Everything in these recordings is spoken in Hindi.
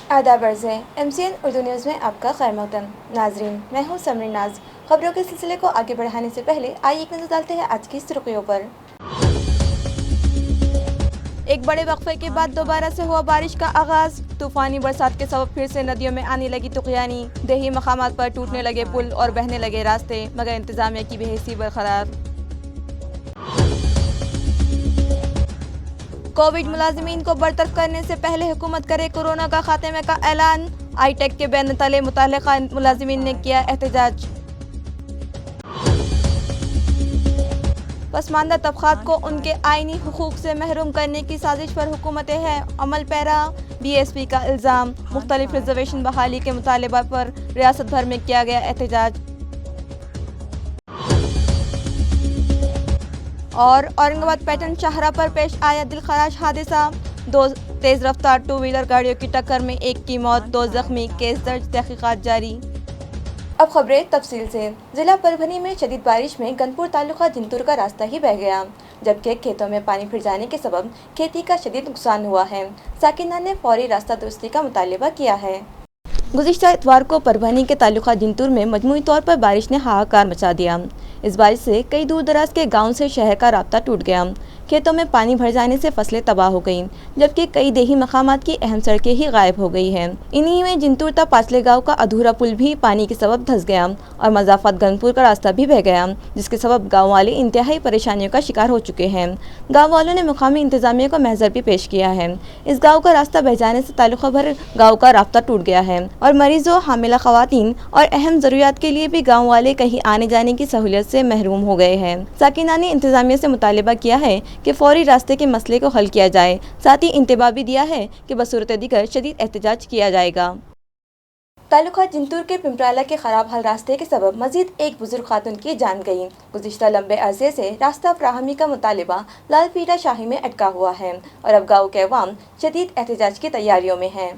आदाब अर्ज़ है MCN उर्दू न्यूज़ में आपका खैर मकदम। नाजरीन, मैं हूँ समरीन नाज। खबरों के सिलसिले को आगे बढ़ाने से पहले आइए एक नज़र डालते हैं आज की सुर्खियों पर। एक बड़े वक्फे के बाद दोबारा से हुआ बारिश का आगाज। तूफानी बरसात के सबब फिर से नदियों में आने लगी तुग़यानी। देही मकामात पर टूटने लगे पुल और बहने लगे रास्ते, मगर इंतजामिया की बेहिसी बरकरार। कोविड मुलाजिमीन को बरतरफ करने से पहले हुकूमत करे कोरोना का खात्मे का ऐलान। आईटेक के बैन तले मुतल्लिका मुलाजिमीन ने किया एहतजाज। पसमानदा तबकात को उनके आईनी हुकूक से महरूम करने की साजिश पर हुकूमत है अमल पैरा। BSP का इल्ज़ाम। मुख्तलिफ रिजर्वेशन बहाली के मुतालबा पर रियासत भर में किया गया एहतजाज। और औरंगाबाद पैटर्न शाहरा पर पेश आया दिलखराश हादसा। 2 तेज़ रफ्तार 2 व्हीलर गाड़ियों की टक्कर में 1 की मौत, 2 जख्मी, केस दर्ज, तहकीकात जारी। अब खबरें तफसील से। जिला परभनी में शदीद बारिश में गनपुर तालुका जिंतूर का रास्ता ही बह गया, जबकि खेतों में पानी फिर जाने के सबब खेती का शदीद नुकसान हुआ है। साकिना ने फौरी रास्ता दुरुस्ती का मुतालिबा किया है। गुज़िश्ता इतवार को परभनी के तालुका जिंतूर में मजमूई तौर पर बारिश ने हाहाकार मचा दिया। इस बारिश से कई दूर दराज के गांव से शहर का राब्ता टूट गया। खेतों में पानी भर जाने से फसलें तबाह हो गईं, जबकि कई देही मकामात की अहम सड़कें ही गायब हो गई हैं। इन्हीं में जिंतूर ता पाचले गांव का अधूरा पुल भी पानी के सबब धंस गया और मजाफत गनपुर का रास्ता भी बह गया, जिसके सबब गाँव वाले इंतहाई परेशानियों का शिकार हो चुके हैं। गाँव वालों ने मुकामी इंतजामिया को महजर भी पेश किया है। इस गाँव का रास्ता बह जाने से तालुका भर गाँव का राब्ता टूट गया है और मरीजों, हामिला खवातीन और अहम जरूरियात के लिए भी गाँव वाले कहीं आने जाने की सहूलियत से महरूम हो गए हैं। साकिना ने इंतजामिया से मुतालिबा किया है कि फौरी रास्ते के मसले को हल किया जाए। साथ ही इंतबाह भी दिया है कि बसूरत दीगर शदीद एहतजाज किया जाएगा। तालुका जिंतूर के पिंपराला के खराब हाल रास्ते के सबब मजीद एक बुजुर्ग खातून की जान गई। गुज़िश्ता लंबे अरसे से रास्ता फराहमी का मुतालिबा लालपीटा शाही में अटका हुआ है और अब गाँव के अवाम शदीद एहतजाज की तैयारियों में है।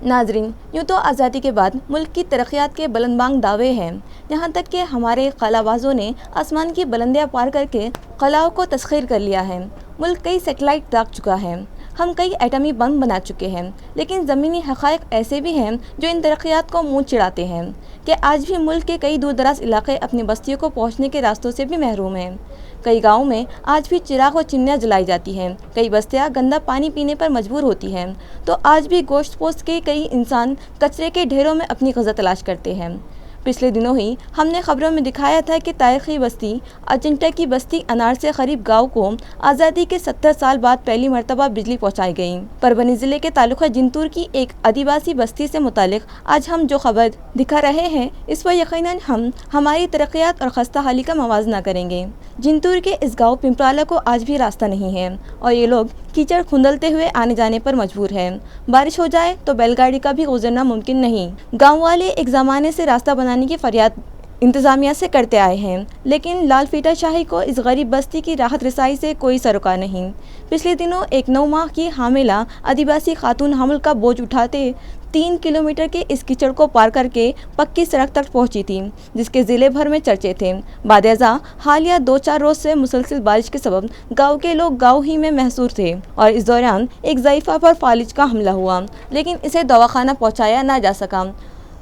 नाजरीन, यूँ तो आज़ादी के बाद मुल्क की तरक्यात के बुलंदबांग दावे हैं, यहाँ तक कि हमारे कलाबाजों ने आसमान की बुलंदियाँ पार करके कलाओं को तस्खीर कर लिया है। मुल्क कई सेटेलाइट दाग चुका है, हम कई एटमी बम बना चुके हैं, लेकिन ज़मीनी हक़ाइक़ ऐसे भी हैं जो इन तरक्यात को मुँह चिढ़ाते हैं कि आज भी मुल्क के कई दूर दराज इलाके अपनी बस्तियों को पहुँचने के रास्तों से भी महरूम हैं। कई गाँव में आज भी चिराग और चिमनियाँ जलाई जाती हैं, कई बस्तियाँ गंदा पानी पीने पर मजबूर होती हैं, तो आज भी गोश्त पोस्ट के कई इंसान कचरे के ढेरों में अपनी ग़िज़ा तलाश करते हैं। पिछले दिनों ही हमने खबरों में दिखाया था कि तारीखी बस्ती अजंटा की बस्ती अनार से करीब गाँव को आज़ादी के 70 साल बाद पहली मरतबा बिजली पहुंचाई गई। परभनी ज़िले के तालुका जिंतूर की एक आदिवासी बस्ती से मुतालिक आज हम जो खबर दिखा रहे हैं, इस पर यकीनन हम हमारी तरक्यात और खस्ता हाली का मवाजना करेंगे। जिंतूर के इस गाँव पिंपराला को आज भी रास्ता नहीं है और ये लोग कीचड़ खुंदलते हुए आने जाने पर मजबूर हैं। बारिश हो जाए तो बैलगाड़ी का भी गुजरना मुमकिन नहीं। गाँव वाले एक ज़माने से रास्ता बनाने की फरियाद इंतज़ामिया से करते आए हैं, लेकिन लालपीटा शाही को इस गरीब बस्ती की राहत रसाई से कोई सरोकार नहीं। पिछले दिनों एक 9 माह की हामिला आदिवासी खातून हमल का बोझ उठाते 3 किलोमीटर के इस कीचड़ को पार करके पक्की सड़क तक पहुंची थी, जिसके ज़िले भर में चर्चे थे। बादजा हालिया 2-4 रोज़ से मुसलसल बारिश के सबब गांव के लोग गांव ही में महसूर थे और इस दौरान एक ज़ईफ़ा पर फालिज का हमला हुआ, लेकिन इसे दवाखाना पहुंचाया ना जा सका।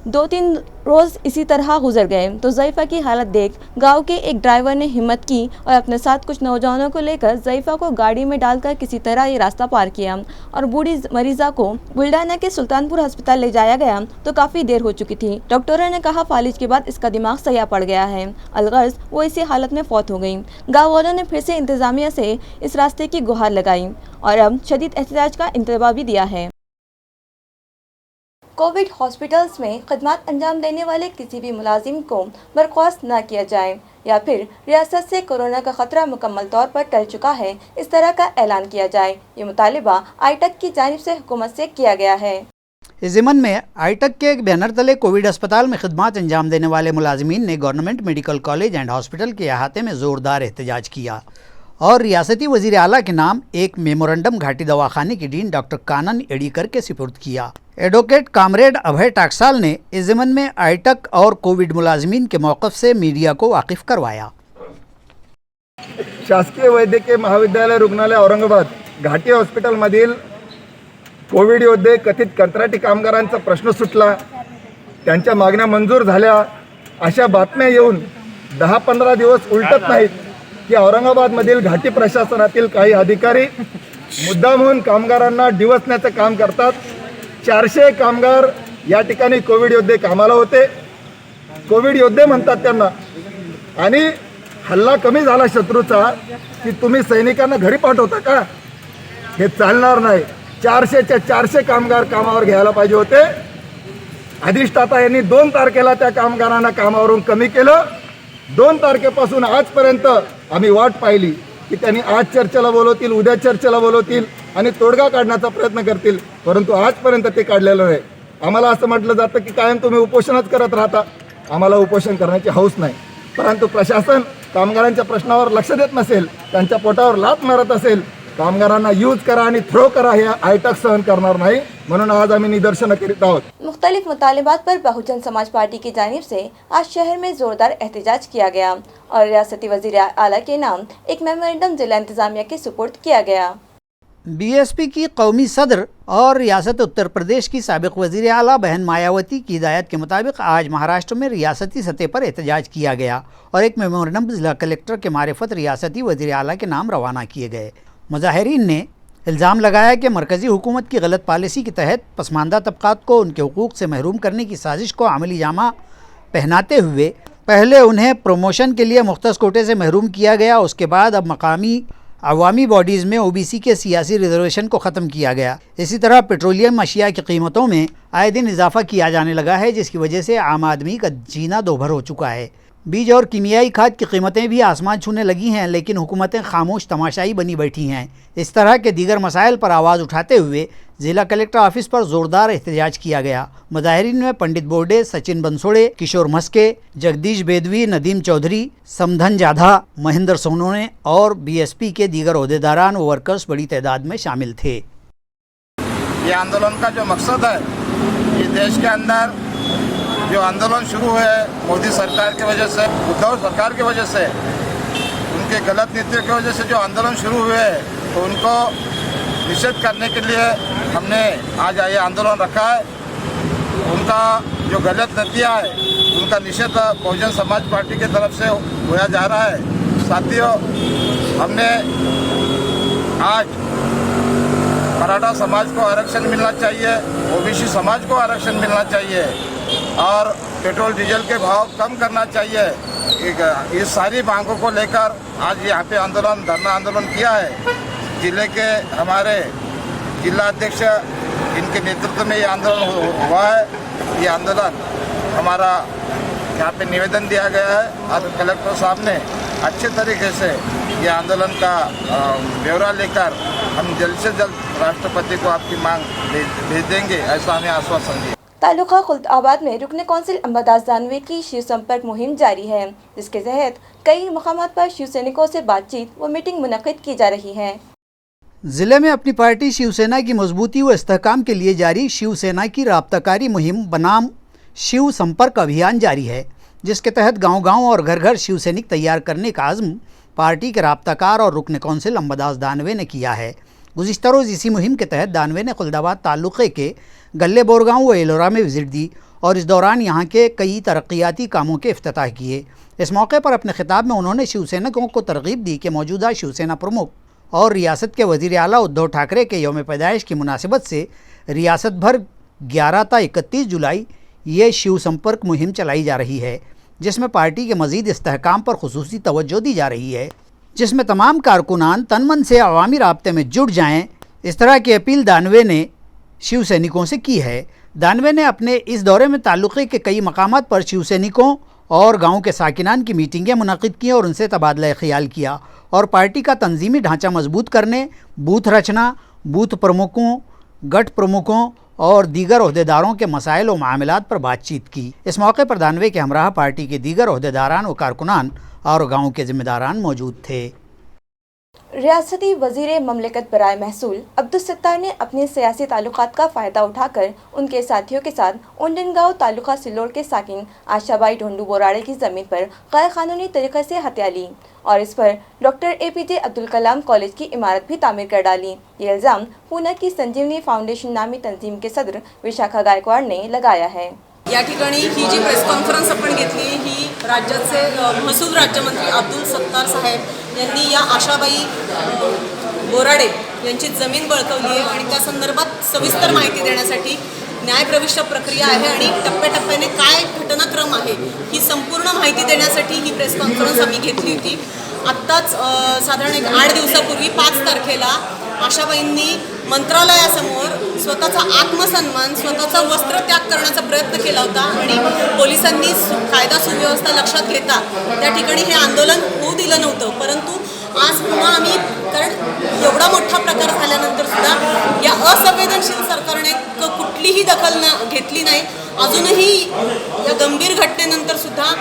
2-3 रोज़ इसी तरह गुजर गए तो ज़ईफ़ा की हालत देख गांव के एक ड्राइवर ने हिम्मत की और अपने साथ कुछ नौजवानों को लेकर ज़ईफ़ा को गाड़ी में डालकर किसी तरह ये रास्ता पार किया और बूढ़ी मरीज़ा को बुल्डाना के सुल्तानपुर अस्पताल ले जाया गया तो काफ़ी देर हो चुकी थी। डॉक्टरों ने कहा फालिज के बाद इसका दिमाग सया पड़ गया है, अलगर्ज वो इसी हालत में फौत हो गई। गाँव वालों ने फिर से इंतज़ामिया से इस रास्ते की गुहार लगाई और अब शदीद एहतजाज का इंतबाह भी दिया है। कोविड हॉस्पिटल्स में खदमात अंजाम देने वाले किसी भी मुलाजिम को बर्खास्त न किया जाए या फिर रियासत से कोरोना का खतरा मुकम्मल तौर पर टल चुका है, इस तरह का ऐलान किया जाए। ये मुतालिबा आईटेक की जानिब से हुकूमत से किया गया है। इस ज़िमन में आईटेक के एक बैनर तले कोविड अस्पताल में खिदमात अंजाम देने वाले मुलाजमीन ने government medical college and hospital के अहाते में ज़ोरदार एहतजाज किया और रियासती वज़ीर आला के नाम एक मेमोरेंडम घाटी दवाखाने की डीन डॉक्टर कानन एडीकर के सुपुर्द किया। एडवोकेट कामरेड अभय टाकसाल ने इस ज़िमन में आईटेक और कोविड मुलाजमीन के मौक़िफ़ से मीडिया को वाकिफ़ करवाया। शासकीय वैद्यकीय महाविद्यालय रुग्णालय औरंगाबाद घाटी हॉस्पिटलमधील कोविड योद्धे कथित कंत्राटी कामगारांचा प्रश्न सुटला, त्यांच्या मागण्या मंजूर झाल्या, अशा बातम्या येऊन 10-15 दिवस उलटत नाहीत की औरंगाबादमधील घाटी प्रशासनातील काही अधिकारी मुद्दामहून कामगारांना डिवचण्याचं काम करतात. 400 कामगार या ठिकाणी कोविड योद्धे कामाला होते. कोविड योद्धे म्हणतात त्यांना. आणि हल्ला कमी झाला शत्रूचा की तुम्ही सैनिकांना घरी पाठवता का? हे चालणार नाही. 400च्या 400 कामगार कामावर घ्यायला पाहिजे होते. अधिष्ठाता यांनी 2 तारखेला त्या कामगारांना कामावरून कमी केलं. 2 तारखेपासून आजपर्यंत आम्ही वाट पाहिली की त्यांनी आज चर्चेला बोलवतील, उद्या चर्चेला बोलवतील आणि तोडगा काढण्याचा प्रयत्न करतील, परंतु आजपर्यंत ते काढलेलं नाही. आम्हाला असं म्हटलं जातं की कायम तुम्ही उपोषणच करत राहता. आम्हाला उपोषण करण्याची हौस नाही, परंतु प्रशासन कामगारांच्या प्रश्नावर लक्ष देत नसेल, त्यांच्या पोटावर लाथ मारत असेल, कामगारांना यूज करा आणि थ्रो करा हे आयटक सहन करणार नाही. म्हणून आज आम्ही निदर्शनं करीत आहोत. मुख्तलिफ मुतालिबात पर बहुजन समाज पार्टी की जानिब से आज शहर में जोरदार एहतजाज किया गया और रियासती वजीर आला के नाम एक मेमोरेंडम जिला इंतजामिया के सुपुर्द किया गया. बीएसपी की कौमी सदर और रियासत उत्तर प्रदेश की साबिक वज़ीर आला बहन मायावती की हिदायत के मुताबिक आज महाराष्ट्र में रियासती सतह पर एहतजाज किया गया और एक मेमोरेंडम जिला कलेक्टर के मारिफत रियासती वज़ीर आला के नाम रवाना किए गए. मुजाहिरीन ने इल्ज़ाम लगाया कि मरकज़ी हुकूमत की गलत पॉलिसी के तहत पसमानदा तबक़ात को उनके हुकूक से महरूम करने की साजिश को अमली जामा पहनाते हुए पहले उन्हें प्रमोशन के लिए मुख्तस कोटे से महरूम किया गया, उसके बाद अब मकामी अवामी बॉडीज़ में ओबीसी के सियासी रिजर्वेशन को ख़त्म किया गया. इसी तरह पेट्रोलियम अशिया की कीमतों में आए दिन इजाफा किया जाने लगा है, जिसकी वजह से आम आदमी का जीना दोभर हो चुका है. बीज और कीमियाई खाद की कीमतें भी आसमान छूने लगी हैं, लेकिन हुकूमतें खामोश तमाशाई बनी बैठी हैं. इस तरह के दीगर मसाइल पर आवाज़ उठाते हुए ज़िला कलेक्टर ऑफिस पर ज़ोरदार एहतजाज किया गया. मुजाहिरीन में पंडित बोर्डे, सचिन बंसोड़े, किशोर मस्के, जगदीश बेदवी, नदीम चौधरी, समधन जाधा, महेंद्र सोनोने और बीएसपी के दीगर ओहदेदारान व वर्कर्स बड़ी तादाद में शामिल थे. ये आंदोलन का जो मकसद है, ये देश के अंदर जो आंदोलन शुरू हुए मोदी सरकार की वजह से, उद्धव सरकार की वजह से, उनके गलत नीतियों की वजह से जो आंदोलन शुरू हुए तो उनको निषेध करने के लिए हमने आज ये आंदोलन रखा है. उनका जो गलत नीतियाँ है उनका निषेध बहुजन समाज पार्टी की तरफ से होया जा रहा है. साथियों, हमने आज मराठा समाज को आरक्षण मिलना चाहिए, ओबीसी समाज को आरक्षण मिलना चाहिए और पेट्रोल डीजल के भाव कम करना चाहिए. ये सारी मांगों को लेकर आज यहाँ पे आंदोलन, धरना आंदोलन किया है. जिले के हमारे जिला अध्यक्ष, इनके नेतृत्व में ये आंदोलन हुआ है. ये आंदोलन हमारा यहाँ पे निवेदन दिया गया है. आज कलेक्टर साहब ने अच्छे तरीके से ये आंदोलन का ब्यौरा लेकर हम जल्द से जल्द राष्ट्रपति को आपकी मांग भेज देंगे, ऐसा हमें आश्वासन दिया. तालुका खुल्दाबाद में रुकन कौंसिल अंबादास दानवे की शिव संपर्क मुहिम जारी है, जिसके तहत कई मकामात पर शिव सैनिकों से बातचीत व मीटिंग मुनक्किद की जा रही है. ज़िले में अपनी पार्टी शिवसेना की मजबूती व इस्तेहकाम के लिए जारी शिवसेना की राब्ताकारी मुहिम बनाम शिव संपर्क अभियान जारी है, जिसके तहत गांव-गांव और घर-घर शिव सैनिक तैयार करने का आज़म पार्टी के राब्ताकार और रुकन कौंसिल अंबादास दानवे ने किया है. गुज़िश्ता रोज़ इसी मुहिम के तहत दानवे ने खुल्दाबाद तालुक़े के गल्ले बोरगांव व एलोरा में विज़िट दी और इस दौरान यहाँ के कई तरक्याती कामों के इफ्तिताह किए. इस मौके पर अपने खिताब में उन्होंने शिवसैनिकों को तरगीब दी कि मौजूदा शिवसेना प्रमुख और रियासत के वज़ीर आला उद्धव ठाकरे के यौम पैदाइश की मुनासिबत से रियासत भर 11 ता 31 जुलाई ये शिव संपर्क मुहिम चलाई जा रही है, जिसमें पार्टी के मज़ीद इस्तेहकाम पर खुसूसी तवज्जो दी जा रही है, जिसमें तमाम कारकुनान तन मन से अवामी राब्ते में जुट जाएँ. इस तरह की अपील दानवे ने शिव सैनिकों से की है. दानवे ने अपने इस दौरे में तालुक़े के कई मकामात पर शिव सैनिकों और गाँव के साकिनान की मीटिंगें मुनक़िद की और उनसे तबादला ख्याल किया और पार्टी का तंजीमी ढांचा मजबूत करने, बूथ रचना, बूथ प्रमुखों, गठ प्रमुखों और दीगर ओहदेदारों के मसाइल व मामलात पर बातचीत की. इस मौके पर दानवे के हमराह पार्टी के दीगर ओहदेदारान व कारकुनान और गाँव के ज़िम्मेदारान मौजूद थे. रियासती वज़ीर ममलिकत बराए महसूल अब्दुल सत्तार ने अपने सियासी ताल्लुकात का फ़ायदा उठाकर उनके साथियों के साथ उंडनगांव तालुका सिल्लोड़ के साकिन आशाबाई ढोंडू बोराड़े की ज़मीन पर गैर कानूनी तरीके से हत्या ली और इस पर doctor APJ Abdul Kalam college की इमारत भी तामीर कर डाली। ये इल्ज़ाम पुणे की संजीवनी फाउंडेशन नामी तंजीम के सदर विशाखा गायकवाड ने लगाया है। या ठिकाणी ही जी प्रेस कॉन्फरन्स आपण घेतली ही राज्याचे महसूल राज्यमंत्री अब्दुल सत्तार साहेब यांनी या आशाबाई बोराडे यांची जमीन बळकावली आहे आणि त्या संदर्भात सविस्तर माहिती देण्यासाठी न्यायप्रविष्ट प्रक्रिया आहे आणि टप्प्याटप्प्याने काय घटनाक्रम आहे ही संपूर्ण माहिती देण्यासाठी ही प्रेस कॉन्फरन्स आम्ही घेतली होती। आत्ताच साधारण एक 8 दिवसापूर्वी 5 तारखेला आशाबाईंनी मंत्रालयासमोर स्वतःचा आत्मसन्मान स्वतःचा वस्त्रत्याग करण्याचा प्रयत्न केला होता आणि पोलिसांनी कायदा सुव्यवस्था लक्षात घेता त्या ठिकाणी हे आंदोलन होऊ दिलं नव्हतं। परंतु आज पुन्हा आम्ही कारण एवढा मोठा प्रकार झाल्यानंतर सुद्धा या असंवेदनशील सरकारने कुठलीही दखल घेतली नाही। अजूनही या गंभीर घटनेनंतर सुद्धा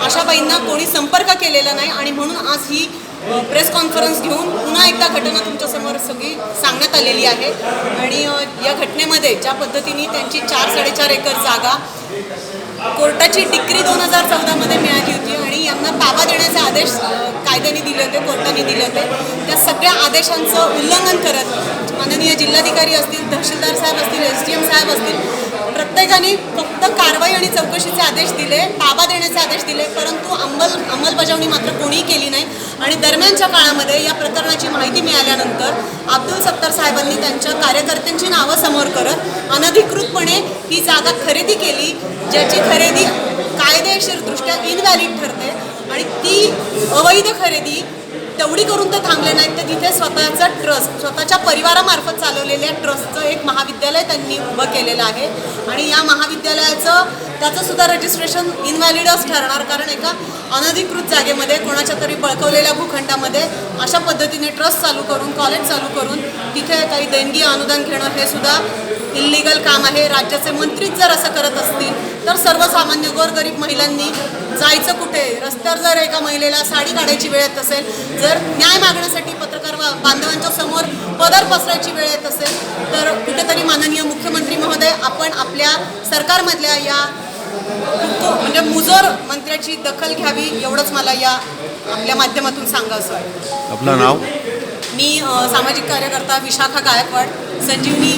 आशाबाईंना कोणी संपर्क केलेला नाही आणि म्हणून आज ही प्रेस कॉन्फरन्स घेऊन पुन्हा एकदा घटना तुमच्यासमोर सगळी सांगण्यात आलेली आहे। आणि या घटनेमध्ये ज्या पद्धतीने त्यांची 4-4.5 एकर जागा कोर्टाची डिक्री 2014 मध्ये मिळाली होती आणि यांना ताबा देण्याचे आदेश कायद्याने दिले होते, कोर्टाने दिले होते। त्या सगळ्या आदेशांचं उल्लंघन करत माननीय जिल्हाधिकारी असतील, तहसीलदार साहेब असतील, SDM साहेब असतील, प्रत्येकाने फक्त कारवाई आणि चौकशीचे आदेश दिले, ताबा देण्याचे आदेश दिले, परंतु अंमलबजावणी मात्र कोणीही केली नाही। आणि दरम्यानच्या काळामध्ये या प्रकरणाची माहिती मिळाल्यानंतर अब्दुल सत्तार साहेबांनी त्यांच्या कार्यकर्त्यांची नावं समोर करत अनधिकृतपणे ही जागा खरेदी केली, ज्याची खरेदी कायदेशीरदृष्ट्या इनव्हॅलिड ठरते आणि ती अवैध खरेदी तेवढी करून ते थांबले नाहीत, तर तिथे स्वतःचा ट्रस्ट स्वतःच्या परिवारामार्फत चालवलेल्या ट्रस्टचं एक महाविद्यालय त्यांनी उभं केलेलं आहे आणि या महाविद्यालयाचं त्याचं सुद्धा रजिस्ट्रेशन इनव्हॅलिडच ठरणार, कारण एका अनधिकृत जागेमध्ये कोणाच्या तरी बळकवलेल्या भूखंडामध्ये अशा पद्धतीने ट्रस्ट चालू करून कॉलेज चालू करून तिथे काही देणगी अनुदान घेणं हे सुद्धा इल्लीगल काम आहे। राज्याचे मंत्रीच जर असं करत असतील तर सर्वसामान्य गोरगरीब महिलांनी जायचं कुठे? रस्त्यावर जर एका महिलेला साडी काढायची वेळ येत असेल, जर न्याय मागण्यासाठी पत्रकार बांधवांच्या समोर पदर पसरायची वेळ येत असेल, तर कुठेतरी माननीय मुख्यमंत्री महोदय आपण आपल्या सरकारमधल्या या म्हणजे मुजोर मंत्र्याची दखल घ्यावी, एवढंच मला या आपल्या माध्यमातून सांगायचं आहे। आपलं नाव? मी सामाजिक कार्यकर्ता विशाखा गायकवाड, संजीवनी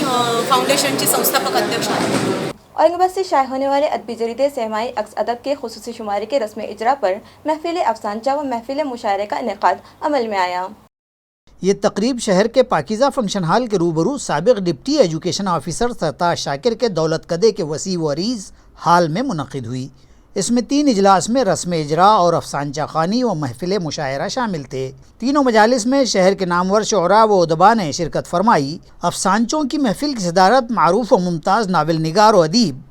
फाउंडेशनची संस्थापक अध्यक्ष आहे। औरंगाबाद से शाये होने वाले अदबी जरीदे सहमाई अक्स अदब के खुसूसी शुमारे के रस्म इजरा पर महफिल अफसानचा व महफिल मुशायरे का इनेकाद अमल में आया। ये तकरीब शहर के पाकिज़ा फंक्शन हॉल के रूबरू साबिक़ डिप्टी एजुकेशन ऑफिसर सरताज शाकिर के दौलत कदे के वसी व अरीज़ हाल में मुनक़िद हुई। इसमें 3 इजलास में रस्म इजरा और अफसानचा ख़ानी व महफिल मुशायरा शामिल थे। तीनों मजालिस में शहर के नामवर शुअरा व उदबा ने शिरकत फरमाई। अफसानचों की महफिल की सदारत मारूफ व मुमताज़ नावल निगार व अदीब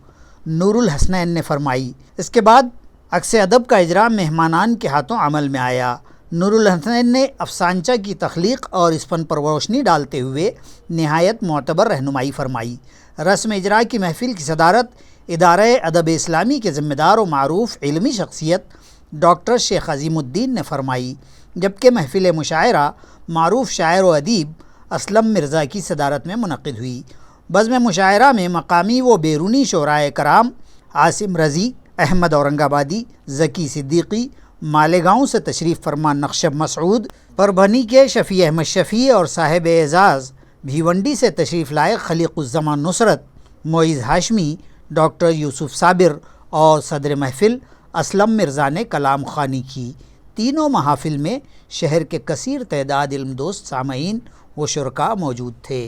नूरुल हसनैन ने फरमाई। इसके बाद अक्स अदब का इजरा मेहमानान के हाथों अमल में आया। नूरुल हसनैन ने अफसानचा की तख्लीक और इस फन पर रोशनी डालते हुए नहायत मोतबर रहनुमाई फरमाई। रस्म इजरा की महफिल की सदारत इदारे अदब इस्लामी के ज़िम्मेदार व मारूफ इल्मी शख्सियत डॉक्टर शेख अज़ीमुद्दीन ने फरमाई, जबकि महफिल मुशायरा मारूफ शायर व अदीब असलम मिर्ज़ा की सदारत में मुनक़िद हुई। बज़्म मुशायरा में मकामी व बैरूनी शोराए कराम आसिम रज़ी, अहमद औरंगाबादी, ज़की सिद्दीकी, मालेगांव से तशरीफ़ फरमा नक्शब मसऊद, परभनी के शफ़ी अहमद शफ़ी और साहिब एज़ाज़ भिवंडी से तशरीफ़ लाए खलीक़ुज़्ज़मान नुसरत, मोइज़ हाशमी, डॉक्टर यूसुफ साबिर और सदर महफिल असलम मिर्ज़ा ने कलाम ख़ानी की। तीनों महाफिल में शहर के कसीर तादाद इल्मदोस्त सामईन व शुरका मौजूद थे।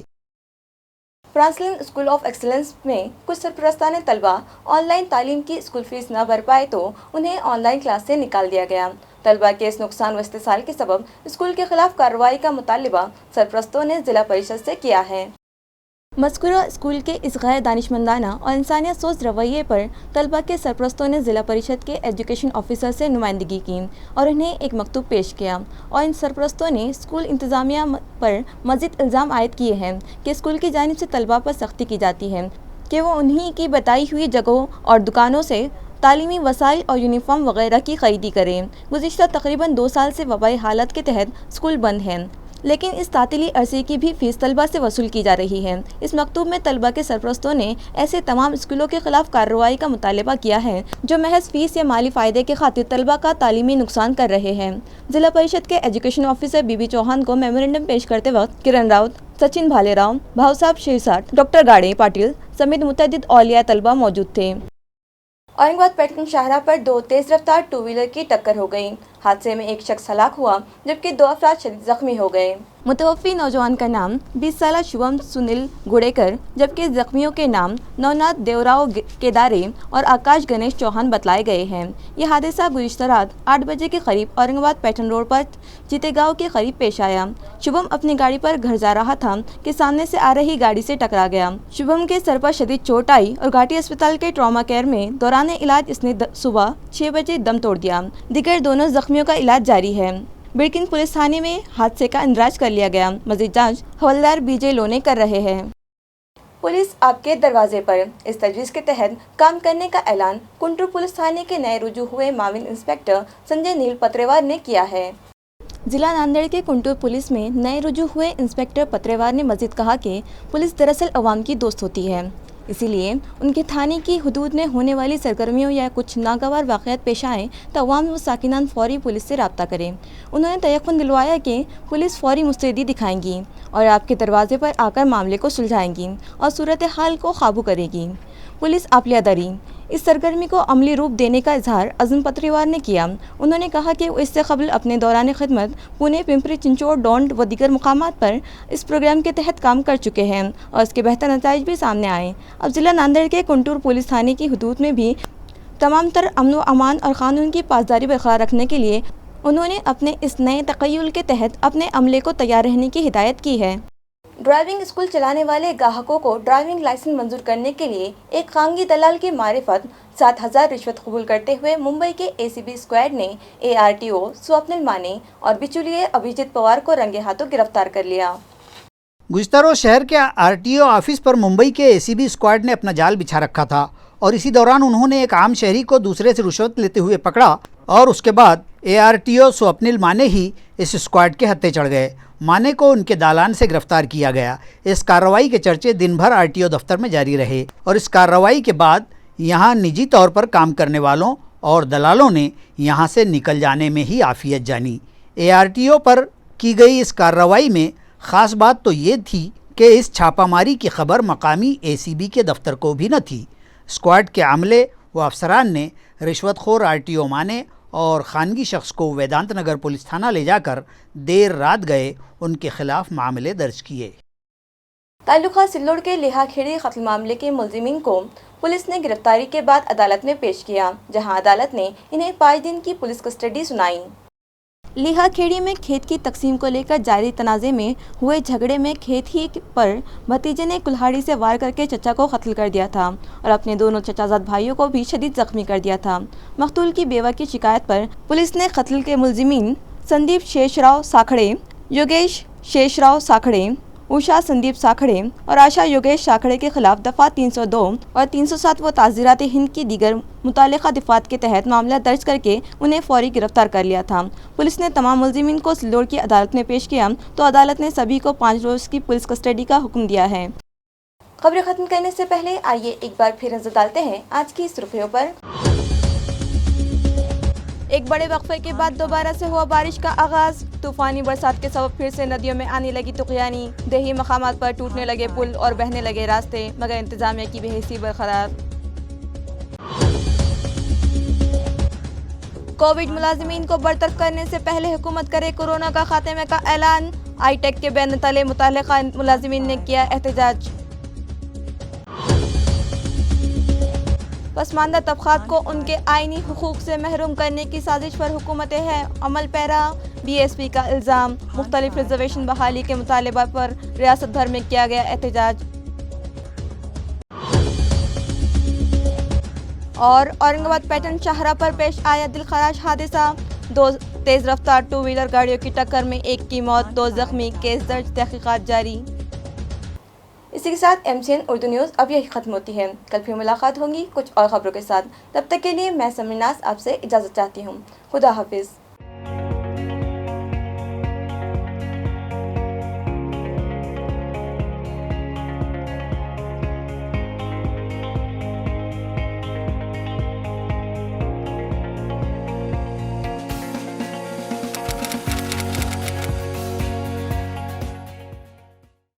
फ्रांसलिन स्कूल ऑफ एक्सीलेंस में कुछ सरपरस्तान तलबा ऑनलाइन तालीम की स्कूल फीस न भर पाए तो उन्हें ऑनलाइन क्लास से निकाल दिया गया। तलबा के इस नुकसान व इस्तेसाल के सबब स्कूल के खिलाफ कार्रवाई का मुतालिबा सरपरस्तों ने जिला परिषद से किया है। मज़कूरा स्कूल के इस गैर दानिशमंदाना और इंसानियत सोच रवैये पर तलबा के सरपरस्तों ने ज़िला परिषद के एजुकेशन ऑफिसर से नुमाइंदगी की और उन्हें एक मकतूब पेश किया और इन सरपरस्तों ने स्कूल इंतज़ामिया पर मज़ीद इल्ज़ाम आयद किए हैं कि स्कूल की जानिब से तलबा पर सख्ती की जाती है कि वो उन्हीं की बताई हुई जगहों और दुकानों से तालीमी वसाइल और यूनिफॉर्म वगैरह की खरीदी करें। गुज़िश्ता तकरीबन 2 साल से वबाई हालत के तहत स्कूल बंद हैं। लेकिन इस तातीली अरसे की भी फीस तलबा से वसूल की जा रही है। इस मकतूब में तलबा के सरपरस्तों ने ऐसे तमाम स्कूलों के खिलाफ कार्रवाई का मुतालबा किया है जो महज फीस या माली फ़ायदे के खातिर तलबा का तालीमी नुकसान कर रहे हैं। जिला परिषद के एजुकेशन ऑफिसर बीबी चौहान को मेमोरेंडम पेश करते वक्त किरण राउत, सचिन भालेराव, भावसाहब शिरसाट, डॉक्टर गाड़े पाटिल समेत मुतअद्दिद औलिया तलबा मौजूद थे। औरंगाबाद पैटर्न शाहरा पर दो तेज रफ्तार टू व्हीलर की टक्कर हो गई। हादसे में एक शख्स हलाक हुआ जबकि 2 अफराद शदीद जख्मी हो गए। मुतवफ़ी नौजवान का नाम 20 साला शुभम सुनील गुड़ेकर जबकि जख्मियों के नाम नवनाथ देवराव केदारे और आकाश गणेश चौहान बतलाए गए हैं। यह हादसा गुज़िश्ता रात 8 बजे के करीब औरंगाबाद पैटर्न रोड पर जीतेगांव के करीब पेश आया। शुभम अपनी गाड़ी पर घर जा रहा था कि सामने से आ रही गाड़ी से टकरा गया। शुभम के सर पर शदीद चोट आई और घाटी अस्पताल के ट्रॉमा केयर में दौरान इलाज इसने सुबह 6 बजे दम तोड़ दिया। दीगर दोनों जख्मियों का इलाज जारी है। बिरकिन पुलिस थाने में हादसे का इंदराज कर लिया गया। मजीद जांच हवलदार बीजे लोने कर रहे हैं। पुलिस आपके दरवाजे पर इस तजवीज़ के तहत काम करने का ऐलान कुंटूर पुलिस थाने के नए रुजू हुए माविन इंस्पेक्टर संजय नील पत्रेवार ने किया है। जिला नांदेड़ के कुंटूर पुलिस में नए रुजू हुए इंस्पेक्टर पत्रेवार ने मजीद कहा कि पुलिस दरअसल अवाम की दोस्त होती है, इसीलिए उनके थाने की हुदूद में होने वाली सरगर्मियों या कुछ नागवार वाक़यात पेश आए तो अवाम व साकिनान फ़ौरी पुलिस से रब्ता करें। उन्होंने तयक़ुन दिलवाया कि पुलिस फ़ौरी मुस्तैदी दिखाएंगी और आपके दरवाजे पर आकर मामले को सुलझाएंगी और सूरत हाल को काबू करेगी। पुलिस आपलियादारी इस सरगर्मी को अमली रूप देने का इजहार अज़म पत्रेवार ने किया। उन्होंने कहा कि वो इससे कबल अपने दौरान खिदमत पुणे, पिंपरी चिंचोड़, डोंड व दीगर मुकामात पर इस प्रोग्राम के तहत काम कर चुके हैं और इसके बेहतर नताइज भी सामने आए। अब जिला नांदेड़ के कुंटूर पुलिस थाने की हुदूद में भी तमाम तर अमन व अमान और क़ानून की पासदारी बरकरार रखने के लिए उन्होंने अपने इस नए तक़य्युल के तहत अपने अमले को तैयार रहने की हिदायत की है। ड्राइविंग स्कूल चलाने वाले ग्राहकों को ड्राइविंग लाइसेंस मंजूर करने के लिए एक खांगी दलाल की मारिफत 7,000 रिश्वत कबूल करते हुए मुंबई के ACB स्क्वाड ने ARTO स्वप्निल माने और बिचौलिए अभिजीत पवार को रंगे हाथों गिरफ्तार कर लिया। गुज़िश्ता रोज़ शहर के RTO ऑफिस पर मुंबई के ACB स्क्वाड ने अपना जाल बिछा रखा था और इसी दौरान उन्होंने एक आम शहरी को दूसरे से रिश्वत लेते हुए पकड़ा और उसके बाद ARTO स्वप्निल माने ही इस स्क्वाड के हत्थे चढ़ गए। माने को उनके दालान से गिरफ्तार किया गया। इस कार्रवाई के चर्चे दिन भर RTO दफ्तर में जारी रहे और इस कार्रवाई के बाद यहाँ निजी तौर पर काम करने वालों और दलालों ने यहाँ से निकल जाने में ही आफियत जानी। ARTO पर की गई इस कार्रवाई में ख़ास बात तो ये थी कि इस छापामारी की खबर मकामी ACB के दफ्तर को भी न थी। स्क्वाड के अमले व अफसरान ने रिश्वतखोर RTO माने और खानगी शख्स को वेदांत नगर पुलिस थाना ले जाकर देर रात गए उनके खिलाफ मामले दर्ज किए। ताल्लुका सिल्लोड़ के लिहाखेड़ी कत्ल मामले के मुलजिमीन को पुलिस ने गिरफ्तारी के बाद अदालत में पेश किया, जहां अदालत ने इन्हें 5 दिन की पुलिस कस्टडी सुनाई। लिहाखेड़ी में खेत की तकसीम को लेकर जारी तनाज़े में हुए झगड़े में खेत ही पर भतीजे ने कुल्हाड़ी से वार करके चचा को कत्ल कर दिया था और अपने दोनों चचाजाद भाइयों को भी शदीद जख्मी कर दिया था। मकतूल की बेवा की शिकायत पर पुलिस ने कत्ल के मुलजिमीन संदीप शेषराव साखड़े, योगेश शेषराव साखड़े, उषा संदीप साखड़े और आशा योगेश साखड़े के खिलाफ दफ़ा 302 और 307 व ताज़ीरात हिंद की दीगर मुतालिका दिफ़ात के तहत मामला दर्ज करके उन्हें फौरी गिरफ्तार कर लिया था। पुलिस ने तमाम मुलजिमीन को सिल्लोड़ की अदालत में पेश किया तो अदालत ने सभी को 5 रोज़ की पुलिस कस्टडी का हुक्म दिया है। खबरें ख़त्म करने से पहले आइए एक बार फिर नजर डालते हैं आज की सुर्खियों पर। एक बड़े वक्फे के बाद दोबारा से हुआ बारिश का आगाज। तूफानी बरसात के सबब फिर से नदियों में आने लगी तुग़यानी। देही मकामात पर टूटने लगे पुल और बहने लगे रास्ते, मगर इंतजामिया की बेहिसी बरकरार। कोविड मुलाजिमीन को बरतरफ करने से पहले हुकूमत करे कोरोना का खात्मे का ऐलान। आईटेक के बैन तले मुताल्लिका मुलाजिमीन ने किया एहतजाज। पसमानदा तबक़ात को उनके आइनी हुकूक से महरूम करने की साजिश पर हुकूमत है अमल पैरा। BSP का इल्ज़ाम। मुख्तलिफ रिजर्वेशन बहाली के मुतालबा पर रियासत भर में किया गया एहतजाज। और औरंगाबाद पैटर्न शाहरा पर पेश आया दिलखराश हादसा। 2 तेज़ रफ्तार 2 व्हीलर गाड़ियों की टक्कर में 1 की मौत, 2 जख्मी, केस दर्ज, तहकीकात जारी। इसी के साथ MCN उर्दू न्यूज़ अब यही ख़त्म होती है। कल फिर मुलाकात होंगी कुछ और ख़बरों के साथ। तब तक के लिए मैं समीनास आपसे इजाज़त चाहती हूँ। खुदा हाफिज़।